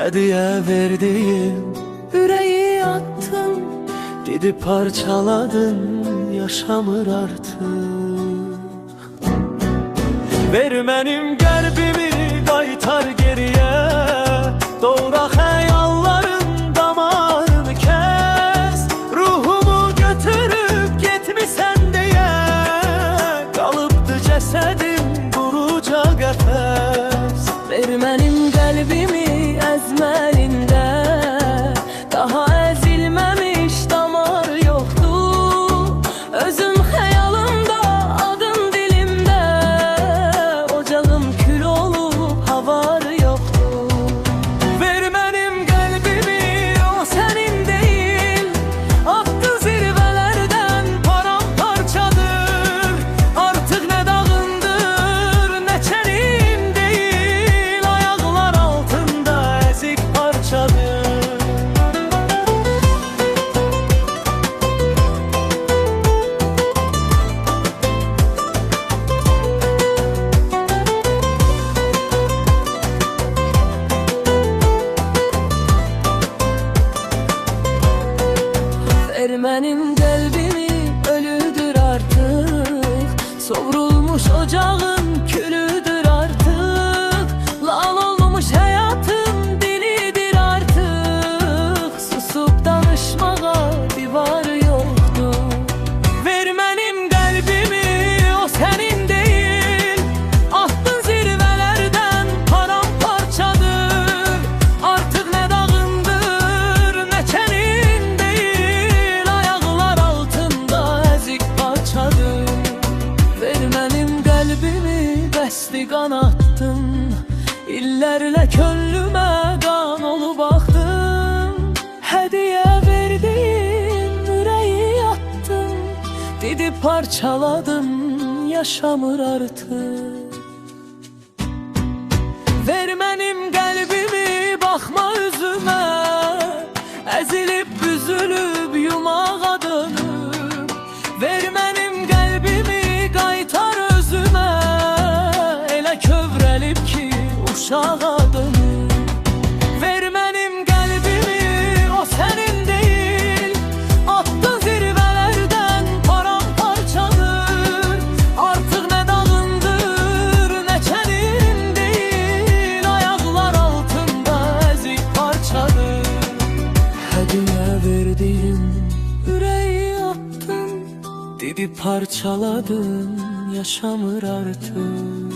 hediye verdiğim yüreği attın, didi parçaladın, yaşamır artık. Ver mənim qəlbimi qaytar geriye, doğraq həyalların damarını kes. Ruhumu götürüp getmisən deyə, qalıbdı cəsədim quruca qəfəs. Ver mənim qəlbimi əzməlində, daha əzilməmiş damar yoxdur. Özüm xəyalımda, adın dilimdə, ocağım kül olub, havar yoxdur. Ver mənim qəlbimi, o sənin deyil, atdı zirvələrdən paramparçadır. Artıq nə dağındır, nə çənin deyil, ayaqlar altında əzik parçadır. Ver mənim qəlbimi, ölüdür artıq, sovrulmuş ocağın külüdür artıq. Lal olmuş həyatım dilidir artıq, susub danışmağa divar yoxdur. Ver mənim qəlbimi, o sənin deyil, atdın zirvələrdən paramparçadır. Artıq nə dağındır, nə çənin deyil, ayaqlar altında əzik parçadır. Ver mənim qəlbimi, bəsdi qanattın, illərlə könlümə qan olub axdın. Hediye verdiğim yüreği attın, didi parçaladın, yaşamır artık. Ver mənim qəlbimi, baxma üzümə, əzilib büzülüb yumağa dönüb. Ver mənim qəlbimi, qaytar özümə, elə kövrəlib ki uşağa dönüb. Ver mənim qəlbimi, o sənin deyil, atdı zirvələrdən paramparçadır. Artıq nə dağındır, nə çənin deyil, ayaqlar altında əzik parçadır. Hediye verdiğim yüreği attın, didi parçaladın, yaşamır artık.